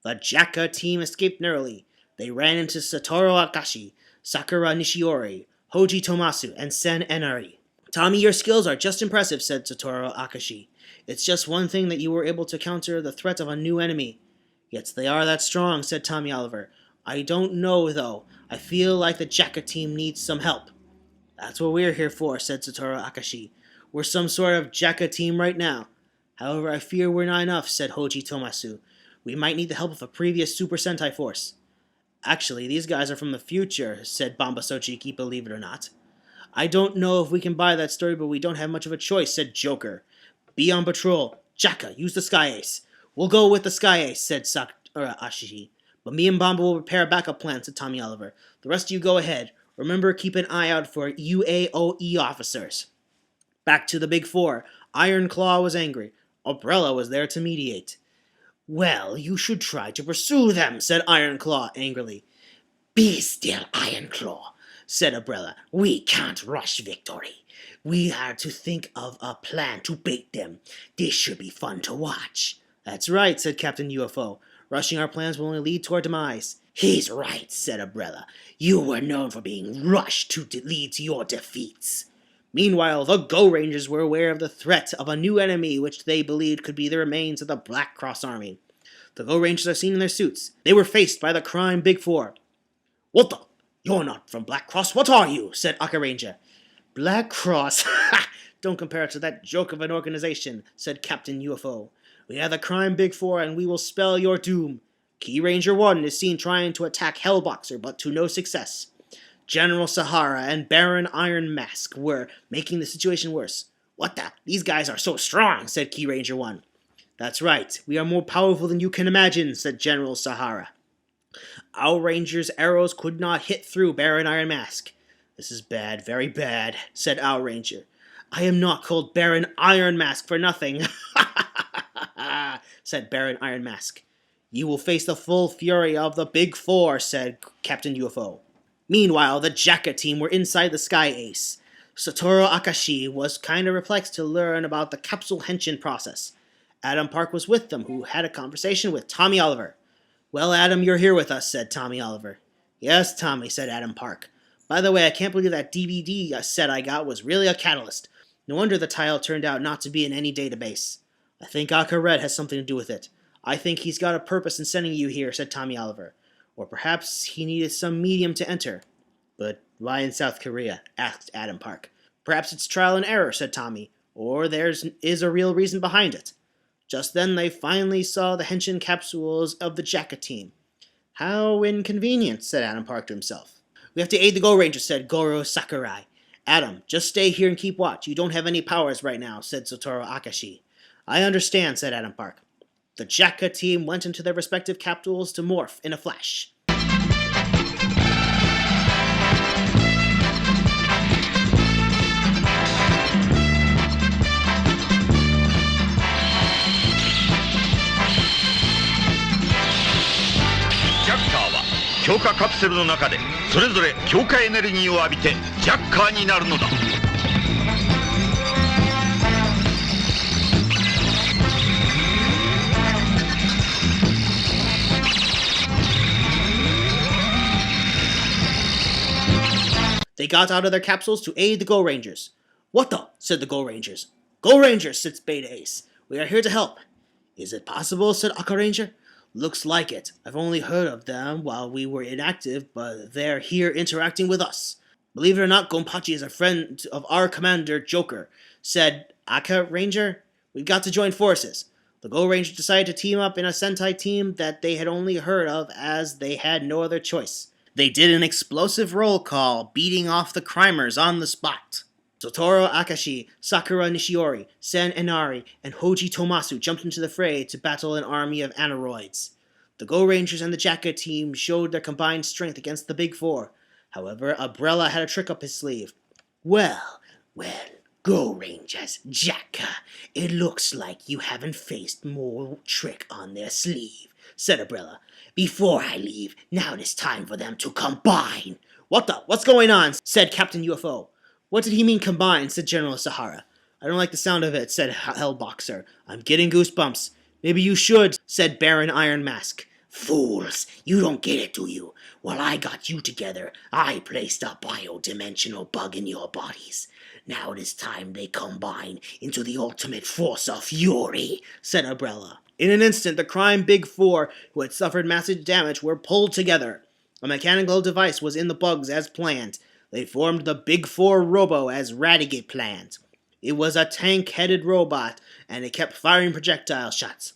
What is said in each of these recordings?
The JAKQ team escaped narrowly. They ran into Satoru Akashi, Sakura Nishiori, Hoji Tomasu, and Sen and Tommy. Tommy, your skills are just impressive, said Satoru Akashi. It's just one thing that you were able to counter the threat of a new enemy. Yes, they are that strong, said Tommy Oliver. I don't know, though. I feel like the JAKQ team needs some help. That's what we're here for, said Satoru Akashi. We're some sort of JAKQ team right now. However, I fear we're not enough, said Hoji Tomasu. We might need the help of a previous Super Sentai force. Actually, these guys are from the future, said Bamba Sochiki, believe it or not. I don't know if we can buy that story, but we don't have much of a choice, said Joker. Be on patrol. JAKQ, use the Sky Ace. We'll go with the Sky Ace, said Sakura Ashishi. But me and Bamba will prepare a backup plan, said Tommy Oliver. The rest of you go ahead. Remember, keep an eye out for UAOE officers. Back to the Big Four. Iron Claw was angry. Umbrella was there to mediate. Well, you should try to pursue them, said Iron Claw angrily. Be still, Iron Claw, said Umbrella. We can't rush victory. We are to think of a plan to bait them. This should be fun to watch. That's right, said Captain UFO. Rushing our plans will only lead to our demise. He's right, said Umbrella. You were known for being rushed to lead to your defeats. Meanwhile, the Go Rangers were aware of the threat of a new enemy which they believed could be the remains of the Black Cross Army. The Go Rangers are seen in their suits. They were faced by the crime Big Four. What the? You're not from Black Cross, what are you? Said Aka Ranger. Black Cross? Ha! Don't compare it to that joke of an organization, said Captain UFO. We are the crime Big Four, and we will spell your doom. Key Ranger 1 is seen trying to attack Hellboxer, but to no success. General Sahara and Baron Iron Mask were making the situation worse. What the? These guys are so strong, said Key Ranger 1. That's right. We are more powerful than you can imagine, said General Sahara. Our Ranger's arrows could not hit through Baron Iron Mask. This is bad, very bad, said Our Ranger. I am not called Baron Iron Mask for nothing, said Baron Iron Mask. You will face the full fury of the Big Four, said Captain UFO. Meanwhile, the JAKQ team were inside the Sky Ace. Satoru Akashi was kind of perplexed to learn about the capsule henshin process. Adam Park was with them, who had a conversation with Tommy Oliver. Well, Adam, you're here with us, said Tommy Oliver. Yes, Tommy, said Adam Park. By the way, I can't believe that DVD set I got was really a catalyst. No wonder the tile turned out not to be in any database. I think Aka Red has something to do with it. I think he's got a purpose in sending you here, said Tommy Oliver. Or perhaps he needed some medium to enter. But why in South Korea? Asked Adam Park. Perhaps it's trial and error, said Tommy. Or there is a real reason behind it. Just then they finally saw the henshin capsules of the JAKQ team. How inconvenient, said Adam Park to himself. We have to aid the Go Rangers, said Goro Sakurai. Adam, just stay here and keep watch. You don't have any powers right now, said Satoru Akashi. I understand, said Adam Park. The JAKQ team went into their respective capsules to morph in a flash. JAKQは強化カプセルの中でそれぞれ強化エネルギーを浴びてJAKQになるのだ。They got out of their capsules to aid the Go Rangers. What the? Said the Go Rangers. Go Rangers, said Beta Ace. We are here to help. Is it possible? Said Aka Ranger. Looks like it. I've only heard of them while we were inactive, but they're here interacting with us. Believe it or not, Gonpachi is a friend of our commander, Joker, said Aka Ranger. We've got to join forces. The Go Rangers decided to team up in a Sentai team that they had only heard of as they had no other choice. They did an explosive roll call, beating off the crimers on the spot. Satoru Akashi, Sakura Nishiori, Sen and and Hoji Tomasu jumped into the fray to battle an army of aneroids. The Go Rangers and the JAKQ team showed their combined strength against the Big Four. However, Umbrella had a trick up his sleeve. Well, Go Rangers, JAKQ, it looks like you haven't faced more trick on their sleeve, said Umbrella. Before I leave, now it is time for them to combine. What the? What's going on? Said Captain UFO. What did he mean combine? Said General Sahara. I don't like the sound of it, said Hellboxer. I'm getting goosebumps. Maybe you should, said Baron Iron Mask. Fools, you don't get it, do you? While I got you together, I placed a biodimensional bug in your bodies. Now it is time they combine into the ultimate force of fury, said Umbrella. In an instant, the Crime Big Four, who had suffered massive damage, were pulled together. A mechanical device was in the bugs as planned. They formed the Big Four Robo as Radicate planned. It was a tank-headed robot, and it kept firing projectile shots.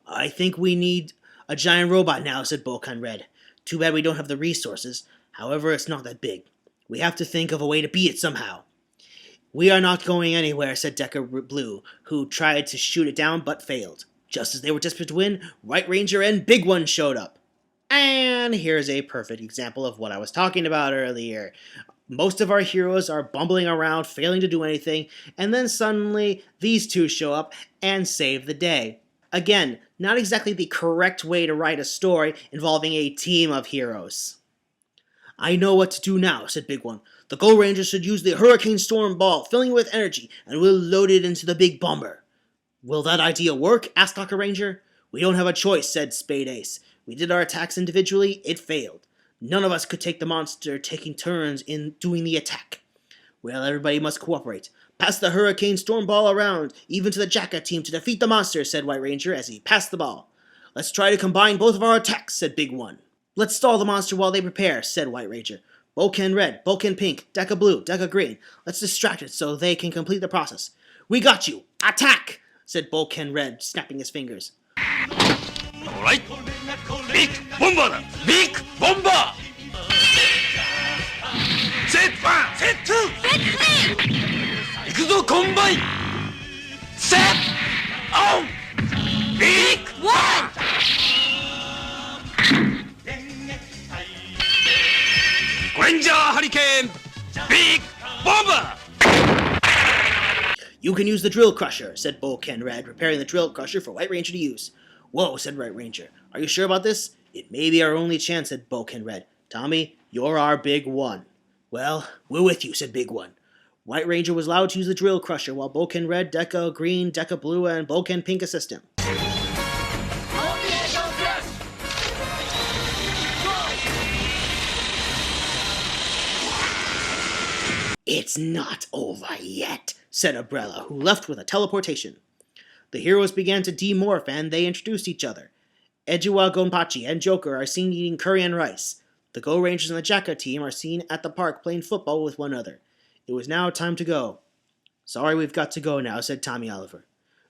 I think we need a giant robot now, said Bokan Red. Too bad we don't have the resources. However, it's not that big. We have to think of a way to beat it somehow. We are not going anywhere, said Deca Blue, who tried to shoot it down but failed. Just as they were desperate to win, White Ranger and Big One showed up. And here's a perfect example of what I was talking about earlier. Most of our heroes are bumbling around, failing to do anything, and then suddenly these two show up and save the day. Again, not exactly the correct way to write a story involving a team of heroes. I know what to do now, said Big One. The Gold Rangers should use the Hurricane Storm Ball, filling it with energy, and we'll load it into the big bomber. Will that idea work? Asked Aqua Ranger. We don't have a choice, said Spade Ace. We did our attacks individually, it failed. None of us could take the monster taking turns in doing the attack. Well, everybody must cooperate. Pass the Hurricane Storm Ball around, even to the JAKQ team to defeat the monster, said White Ranger as he passed the ball. Let's try to combine both of our attacks, said Big One. Let's stall the monster while they prepare, said White Ranger. Boken Red, Boken Pink, Deca Blue, Deca Green. Let's distract it so they can complete the process. We got you! Attack! Said Boken Red, snapping his fingers. Alright. Big Bomber! Big Bomber! Set 1! Set 2! Set 3! 行くぞコンバイン Set on! Big One! Ranger Hurricane! Big Bomber! You can use the Drill Crusher, said Boken Red, preparing the Drill Crusher for White Ranger to use. Whoa, said White Ranger. Are you sure about this? It may be our only chance, said Boken Red. Tommy, you're our Big One. Well, we're with you, said Big One. White Ranger was allowed to use the Drill Crusher, while Boken Red, Deca Green, Deca Blue, and Boken Pink assist him. It's not over yet, said Umbrella, who left with a teleportation. The heroes began to demorph and they introduced each other. Ejiwa Gonpachi and Joker are seen eating curry and rice. The Go Rangers and the JAKQ team are seen at the park playing football with one another. It was now time to go. Sorry, we've got to go now, said Tommy Oliver.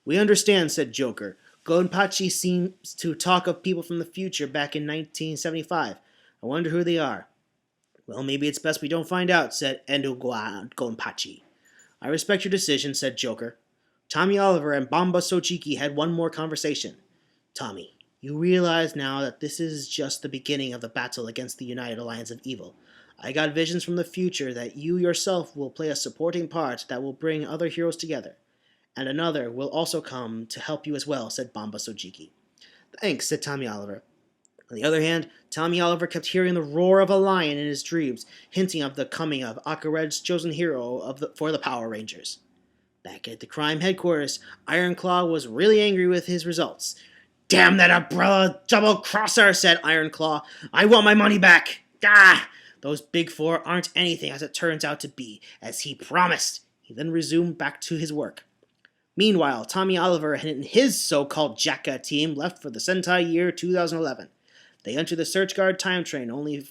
We understand, said Joker. Gonpachi seems to talk of people from the future back in 1975. I wonder who they are. Well, maybe it's best we don't find out, said Endogwa Gonpachi. I respect your decision, said Joker. Tommy Oliver and Bamba Sochiki had one more conversation. Tommy, you realize now that this is just the beginning of the battle against the United Alliance of Evil. I got visions from the future that you yourself will play a supporting part that will bring other heroes together. And another will also come to help you as well, said Bamba Sochiki. Thanks, said Tommy Oliver. On the other hand, Tommy Oliver kept hearing the roar of a lion in his dreams, hinting of the coming of Aquared's chosen hero for the Power Rangers. Back at the crime headquarters, Ironclaw was really angry with his results. Damn that umbrella double-crosser, said Ironclaw. I want my money back. Ah! Those big four aren't anything as it turns out to be, as he promised. He then resumed back to his work. Meanwhile, Tommy Oliver and his so-called JAKQ team left for the Sentai year 2011. They entered the Search Guard time train only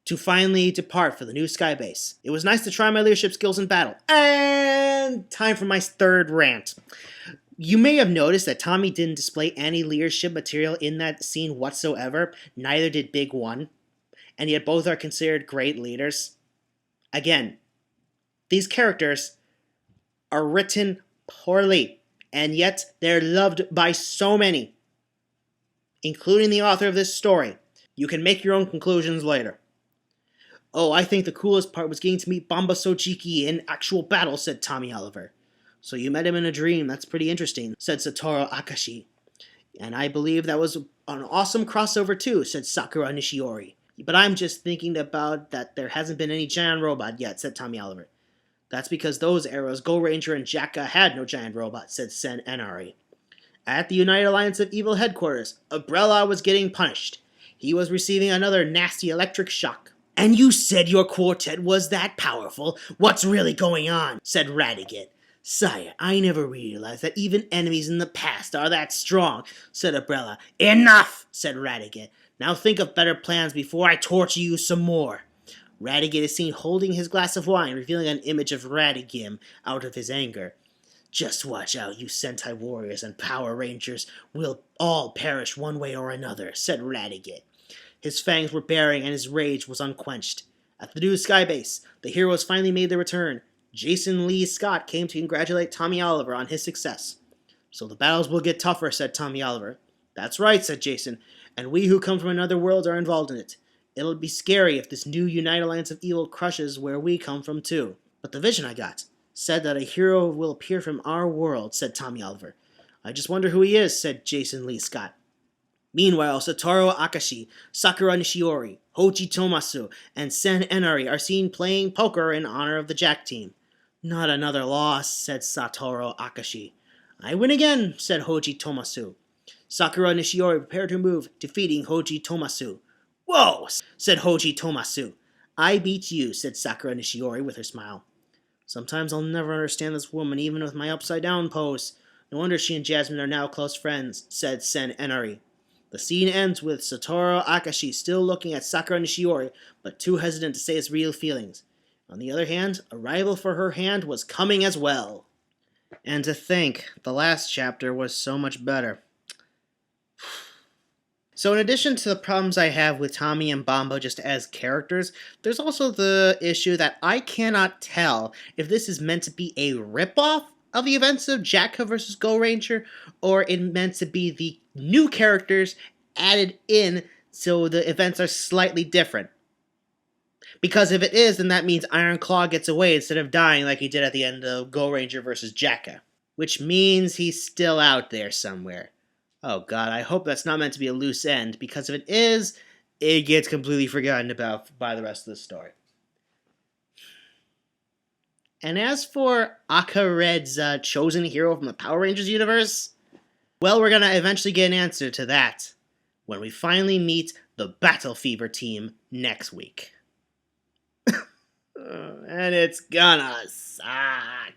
to finally depart for the new sky base. It was nice to try my leadership skills in battle. And time for my third rant. You may have noticed that Tommy didn't display any leadership material in that scene whatsoever. Neither did Big One. And yet both are considered great leaders. Again, these characters are written poorly, and yet they're loved by so many, including the author of this story. You can make your own conclusions later. Oh, I think the coolest part was getting to meet Bamba Sochiki in actual battle, said Tommy Oliver. So you met him in a dream, that's pretty interesting, said Satoru Akashi. And I believe that was an awesome crossover too, said Sakura Nishiori. But I'm just thinking about that there hasn't been any giant robot yet, said Tommy Oliver. That's because those eras, Go Ranger and JAKQ had no giant robot, said Sen and Ari. At the United Alliance of Evil headquarters, Umbrella was getting punished. He was receiving another nasty electric shock. "And you said your quartet was that powerful? What's really going on?" said Radiguet. "Sire, I never realized that even enemies in the past are that strong," said Umbrella. "Enough," said Radiguet. "Now think of better plans before I torture you some more." Radiguet is seen holding his glass of wine, revealing an image of Radigim out of his anger. "Just watch out, you Sentai warriors and Power Rangers. We'll all perish one way or another," said Radiguet. His fangs were baring and his rage was unquenched. At the new skybase, the heroes finally made their return. Jason Lee Scott came to congratulate Tommy Oliver on his success. "So the battles will get tougher," said Tommy Oliver. "That's right," said Jason, "and we who come from another world are involved in it. It'll be scary if this new United Alliance of Evil crushes where we come from too." "But the vision I got said that a hero will appear from our world," said Tommy Oliver. "I just wonder who he is," said Jason Lee Scott. Meanwhile, Satoru Akashi, Sakura Nishiori, Hoji Tomasu, and Sen Enari are seen playing poker in honor of the JAKQ team. "Not another loss," said Satoru Akashi. "I win again," said Hoji Tomasu. Sakura Nishiori prepared her move, defeating Hoji Tomasu. "Whoa," said Hoji Tomasu. "I beat you," said Sakura Nishiori with her smile. "Sometimes I'll never understand this woman, even with my upside-down pose. No wonder she and Jasmine are now close friends," said Sen Enari. The scene ends with Satoru Akashi still looking at Sakura Nishiori, but too hesitant to say his real feelings. On the other hand, a rival for her hand was coming as well. And to think, the last chapter was so much better. So in addition to the problems I have with Tommy and Bombo just as characters, there's also the issue that I cannot tell if this is meant to be a ripoff of the events of JAKQ vs. Go Ranger, or it meant to be the new characters added in so the events are slightly different. Because if it is, then that means Iron Claw gets away instead of dying like he did at the end of Go Ranger vs. JAKQ. Which means he's still out there somewhere. Oh god, I hope that's not meant to be a loose end, because if it is, it gets completely forgotten about by the rest of the story. And as for Akared's chosen hero from the Power Rangers universe, well, we're gonna eventually get an answer to that when we finally meet the Battle Fever team next week. And it's gonna suck.